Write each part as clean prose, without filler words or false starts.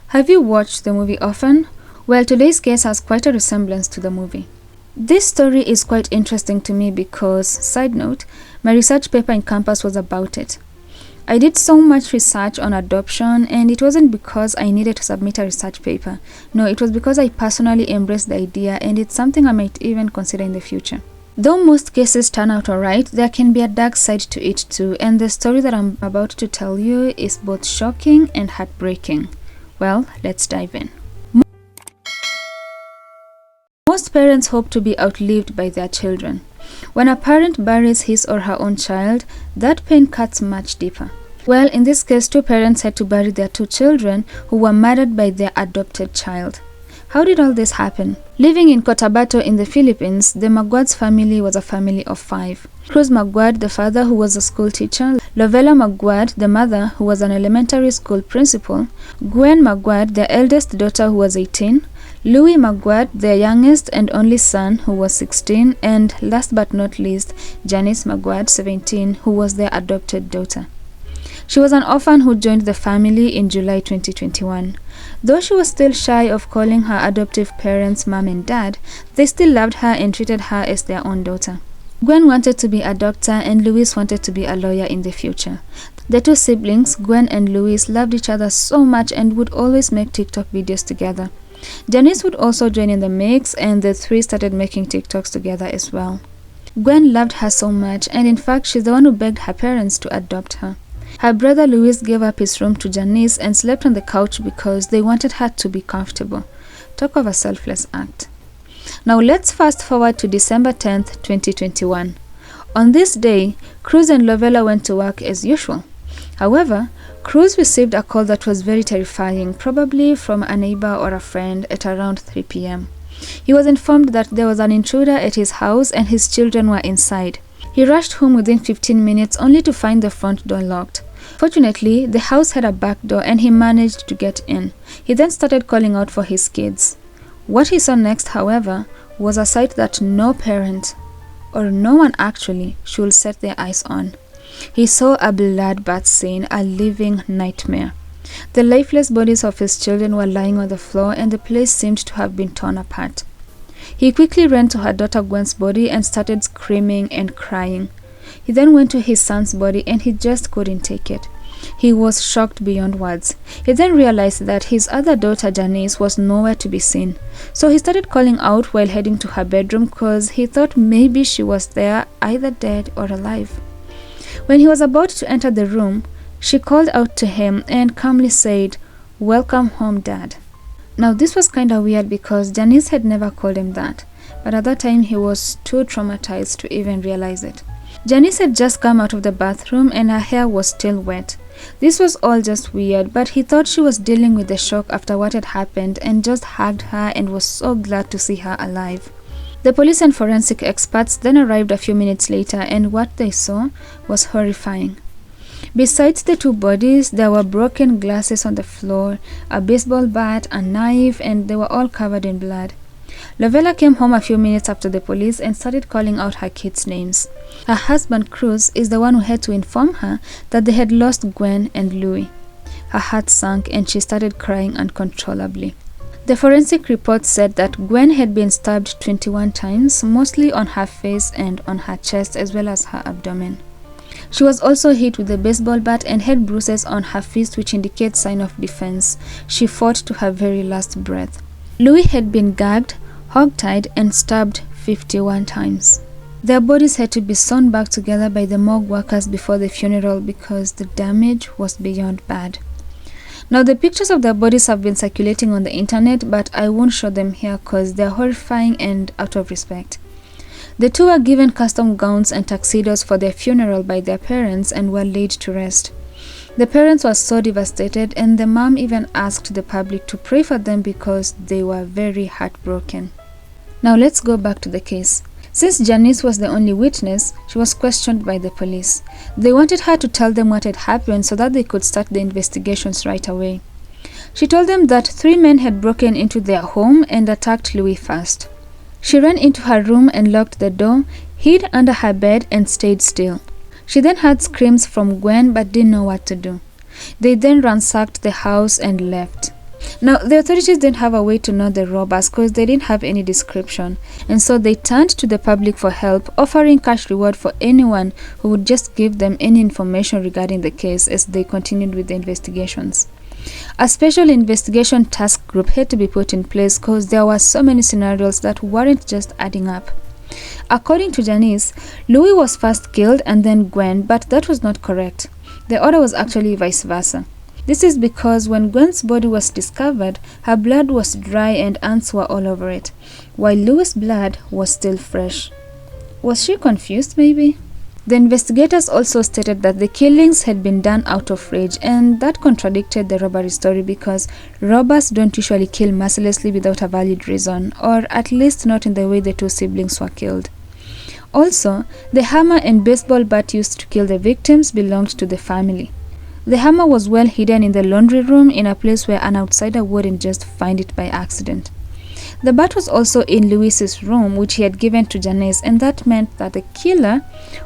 Have you watched the movie Orphan? Well, today's case has quite a resemblance to the movie. This story is quite interesting to me because, side note, my research paper in campus was about it. I did so much research on adoption, and it wasn't because I needed to submit a research paper. No, it was because I personally embraced the idea, and it's something I might even consider in the future. Though most cases turn out alright, there can be a dark side to it too, and the story that I'm about to tell you is both shocking and heartbreaking. Well, let's dive in. Most parents hope to be outlived by their children. When a parent buries his or her own child, that pain cuts much deeper. Well, in this case, two parents had to bury their two children who were murdered by their adopted child. How did all this happen? Living in Cotabato in the Philippines, the MAGUAD's family was a family of 5. Cruz MAGUAD, the father, who was a school teacher; Lovella MAGUAD, the mother, who was an elementary school principal; Gwen MAGUAD, their eldest daughter, who was 18; Louis MAGUAD, their youngest and only son, who was 16; and last but not least, Janice MAGUAD, 17, who was their adopted daughter. She was an orphan who joined the family in July 2021. Though she was still shy of calling her adoptive parents mom and dad, they still loved her and treated her as their own daughter. Gwen wanted to be a doctor and Louis wanted to be a lawyer in the future. The two siblings, Gwen and Louis, loved each other so much and would always make TikTok videos together. Janice would also join in the mix, and the three started making TikToks together as well. Gwen loved her so much, and in fact she's the one who begged her parents to adopt her. Her brother Louis gave up his room to Janice and slept on the couch because they wanted her to be comfortable. Talk of a selfless act. Now let's fast forward to December 10th, 2021. On this day, Cruz and Lovella went to work as usual. However, Cruz received a call that was very terrifying, probably from a neighbor or a friend, at around 3 p.m. He was informed that there was an intruder at his house and his children were inside. He rushed home within 15 minutes only to find the front door locked. Fortunately, the house had a back door and he managed to get in. He then started calling out for his kids. What he saw next, however, was a sight that no parent, or no one actually, should set their eyes on. He saw a bloodbath scene, a living nightmare. The lifeless bodies of his children were lying on the floor and the place seemed to have been torn apart. He quickly ran to her daughter Gwen's body and started screaming and crying. He then went to his son's body and he just couldn't take it. He was shocked beyond words. He then realized that his other daughter Janice was nowhere to be seen. So he started calling out while heading to her bedroom because he thought maybe she was there, either dead or alive. When he was about to enter the room, she called out to him and calmly said, "Welcome home, Dad." Now this was kinda weird because Janice had never called him that, but at that time he was too traumatized to even realize it. Janice had just come out of the bathroom and her hair was still wet. This was all just weird, but he thought she was dealing with the shock after what had happened and just hugged her and was so glad to see her alive. The police and forensic experts then arrived a few minutes later and what they saw was horrifying. Besides the two bodies, there were broken glasses on the floor, a baseball bat, a knife, and they were all covered in blood. Lovella came home a few minutes after the police and started calling out her kids' names. Her husband Cruz is the one who had to inform her that they had lost Gwen and Louis. Her heart sank and she started crying uncontrollably. The forensic report said that Gwen had been stabbed 21 times, mostly on her face and on her chest as well as her abdomen. She was also hit with a baseball bat and had bruises on her fist which indicate sign of defense. She fought to her very last breath. Louis had been gagged, hogtied and stabbed 51 times. Their bodies had to be sewn back together by the morgue workers before the funeral because the damage was beyond bad. Now the pictures of their bodies have been circulating on the internet, but I won't show them here because they're horrifying and out of respect. The two were given custom gowns and tuxedos for their funeral by their parents and were laid to rest. The parents were so devastated and the mom even asked the public to pray for them because they were very heartbroken. Now let's go back to the case. Since Janice was the only witness, she was questioned by the police. They wanted her to tell them what had happened so that they could start the investigations right away. She told them that 3 men had broken into their home and attacked Louis first. She ran into her room and locked the door, hid under her bed and stayed still. She then heard screams from Gwen but didn't know what to do. They then ransacked the house and left. Now, the authorities didn't have a way to know the robbers because they didn't have any description, and so they turned to the public for help, offering cash reward for anyone who would just give them any information regarding the case as they continued with the investigations. A special investigation task group had to be put in place because there were so many scenarios that weren't just adding up. According to Janice, Louis was first killed and then Gwen, but that was not correct. The order was actually vice versa. This is because when Gwen's body was discovered, her blood was dry and ants were all over it, while Louis' blood was still fresh. Was she confused maybe? The investigators also stated that the killings had been done out of rage, and that contradicted the robbery story because robbers don't usually kill mercilessly without a valid reason, or at least not in the way the two siblings were killed. Also, the hammer and baseball bat used to kill the victims belonged to the family. The hammer was well hidden in the laundry room in a place where an outsider wouldn't just find it by accident. The bat was also in Louis's room, which he had given to Janice, and that meant that the killer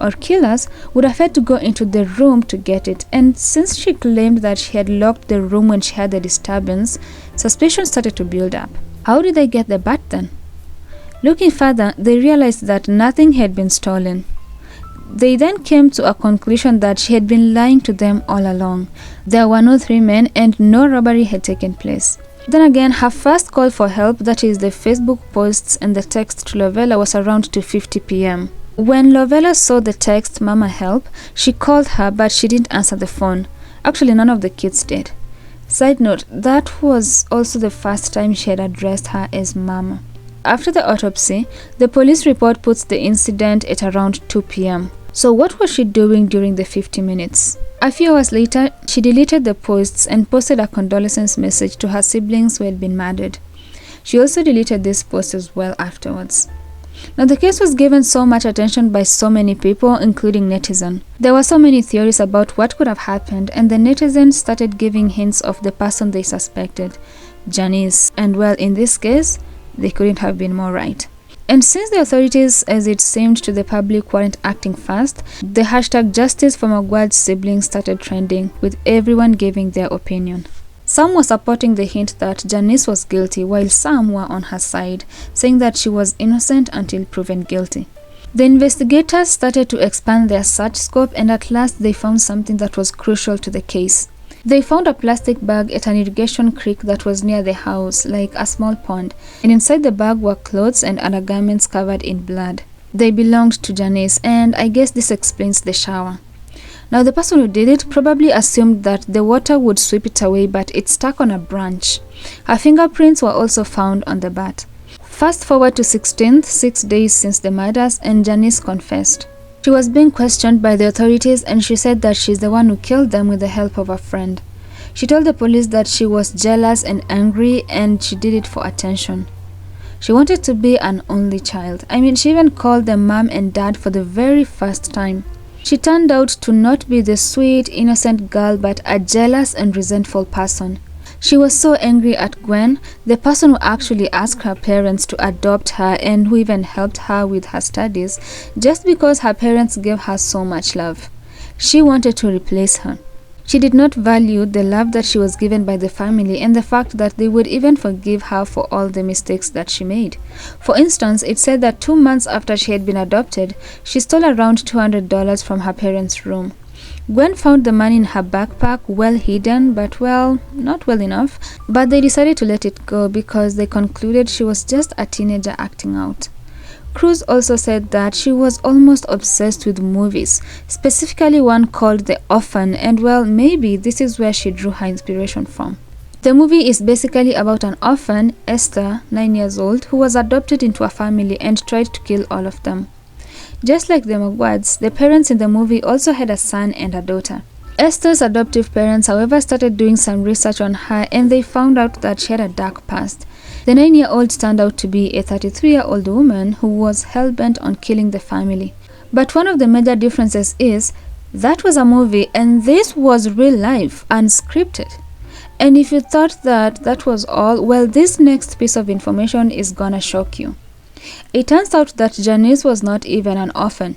or killers would have had to go into the room to get it. And since she claimed that she had locked the room when she had the disturbance, suspicion started to build up. How did they get the bat then? Looking further, they realized that nothing had been stolen. They then came to a conclusion that she had been lying to them all along. There were no three men and no robbery had taken place. Then again, her first call for help, that is the Facebook posts and the text to Lovella, was around 2:50 p.m. When Lovella saw the text, "Mama help," she called her but she didn't answer the phone. Actually, none of the kids did. Side note, that was also the first time she had addressed her as Mama. After the autopsy, the police report puts the incident at around 2 p.m. So what was she doing during the 50 minutes? A few hours later, she deleted the posts and posted a condolence message to her siblings who had been murdered. She also deleted this post as well afterwards. Now, the case was given so much attention by so many people, including netizens. There were so many theories about what could have happened, and the netizens started giving hints of the person they suspected, Janice. And well, in this case, they couldn't have been more right. And since the authorities, as it seemed to the public, weren't acting fast, the hashtag Justice for MAGUAD's siblings started trending, with everyone giving their opinion. Some were supporting the hint that Janice was guilty, while some were on her side, saying that she was innocent until proven guilty. The investigators started to expand their search scope, and at last they found something that was crucial to the case. They found a plastic bag at an irrigation creek that was near the house, like a small pond, and inside the bag were clothes and undergarments covered in blood. They belonged to Janice, and I guess this explains the shower. Now, the person who did it probably assumed that the water would sweep it away, but it stuck on a branch. Her fingerprints were also found on the bat. Fast forward to 16th, 6 days since the murders, and Janice confessed. She was being questioned by the authorities, and she said that she's the one who killed them with the help of a friend. She told the police that she was jealous and angry, and she did it for attention. She wanted to be an only child. I mean, she even called them mom and dad for the very first time. She turned out to not be the sweet, innocent girl, but a jealous and resentful person. She was so angry at Gwen, the person who actually asked her parents to adopt her and who even helped her with her studies, just because her parents gave her so much love. She wanted to replace her. She did not value the love that she was given by the family and the fact that they would even forgive her for all the mistakes that she made. For instance, it said that 2 months after she had been adopted, she stole around $200 from her parents' room. Gwen found the money in her backpack, well hidden, but well, not well enough. But they decided to let it go because they concluded she was just a teenager acting out. Cruz also said that she was almost obsessed with movies, specifically one called The Orphan, and well, maybe this is where she drew her inspiration from. The movie is basically about an orphan, Esther, 9 years old, who was adopted into a family and tried to kill all of them. Just like the MAGUADs, the parents in the movie also had a son and a daughter. Esther's adoptive parents, however, started doing some research on her, and they found out that she had a dark past. The 9-year-old turned out to be a 33-year-old woman who was hell-bent on killing the family. But one of the major differences is that was a movie and this was real life, unscripted. And if you thought that that was all, well, this next piece of information is gonna shock you. It turns out that Janice was not even an orphan.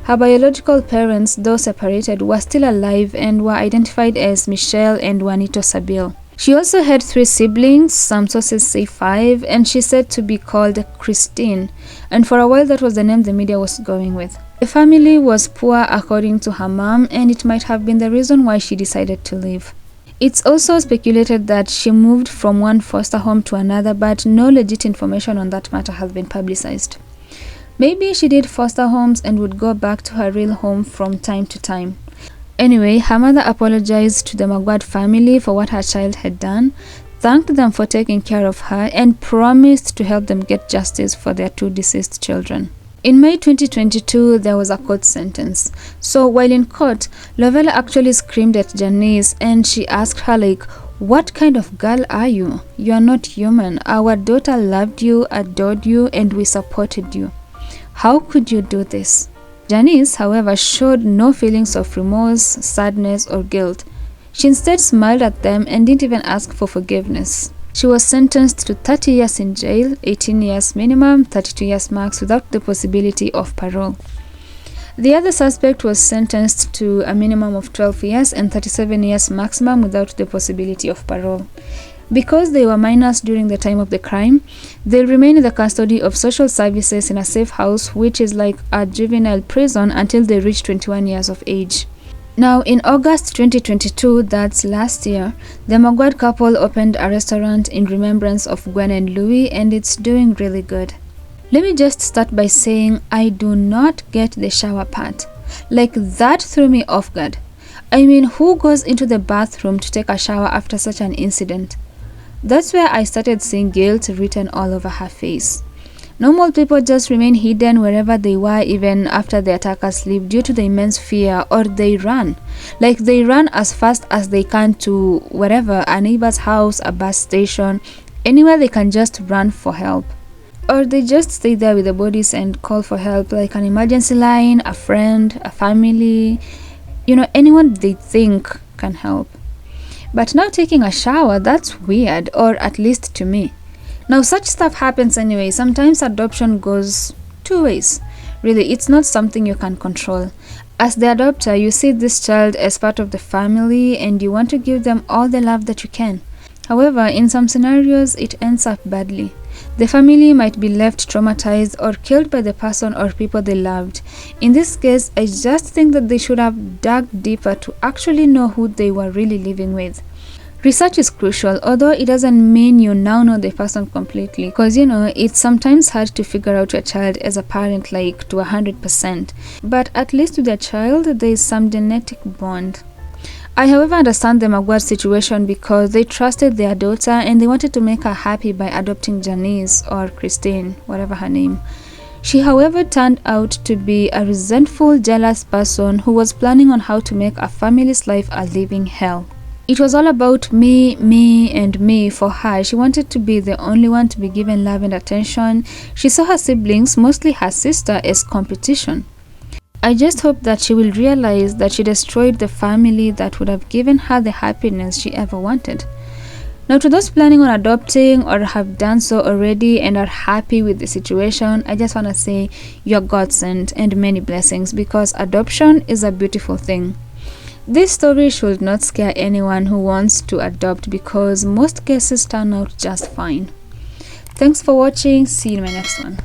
Her biological parents, though separated, were still alive and were identified as Michelle and Juanito Sabil. She also had 3 siblings, some sources say 5, and she's said to be called Christine, and for a while that was the name the media was going with. The family was poor according to her mom, and it might have been the reason why she decided to leave. It's also speculated that she moved from one foster home to another, but no legit information on that matter has been publicized. Maybe she did foster homes and would go back to her real home from time to time. Anyway, her mother apologized to the MAGUAD family for what her child had done, thanked them for taking care of her, and promised to help them get justice for their 2 deceased children. In May 2022, there was a court sentence. So while in court, Lovella actually screamed at Janice and she asked her like, "What kind of girl are you? You are not human. Our daughter loved you, adored you, and we supported you. How could you do this?" Janice, however, showed no feelings of remorse, sadness, or guilt. She instead smiled at them and didn't even ask for forgiveness. She was sentenced to 30 years in jail, 18 years minimum, 32 years max, without the possibility of parole. The other suspect was sentenced to a minimum of 12 years and 37 years maximum without the possibility of parole. Because they were minors during the time of the crime, they'll remain in the custody of social services in a safe house, which is like a juvenile prison, until they reach 21 years of age. Now, in August 2022, that's last year, the MAGUAD couple opened a restaurant in remembrance of Gwen and Louis, and it's doing really good. Let me just start by saying I do not get the shower part. Like, that threw me off guard. I mean, who goes into the bathroom to take a shower after such an incident? That's where I started seeing guilt written all over her face. Normal people just remain hidden wherever they were even after the attackers leave due to the immense fear, or they run. Like, they run as fast as they can to wherever, a neighbor's house, a bus station, anywhere they can just run for help. Or they just stay there with the bodies and call for help, like an emergency line, a friend, a family, anyone they think can help. But now taking a shower, that's weird, or at least to me. Now, such stuff happens anyway. Sometimes adoption goes 2 ways. Really, it's not something you can control. As the adopter, you see this child as part of the family and you want to give them all the love that you can. However, in some scenarios, it ends up badly. The family might be left traumatized or killed by the person or people they loved. In this case, I just think that they should have dug deeper to actually know who they were really living with. Research is crucial, although it doesn't mean you now know the person completely, because it's sometimes hard to figure out your child as a parent like to 100%, but at least with your child there is some genetic bond. I however understand the MAGUAD situation because they trusted their daughter and they wanted to make her happy by adopting Janice, or Christine, whatever her name. She however turned out to be a resentful, jealous person who was planning on how to make a family's life a living hell. It was all about me, and me for her. She wanted to be the only one to be given love and attention. She saw her siblings, mostly her sister, as competition. I just hope that she will realize that she destroyed the family that would have given her the happiness she ever wanted. Now, to those planning on adopting or have done so already and are happy with the situation, I just want to say you're godsend and many blessings, because adoption is a beautiful thing. This story should not scare anyone who wants to adopt, because most cases turn out just fine. Thanks for watching. See you in my next one.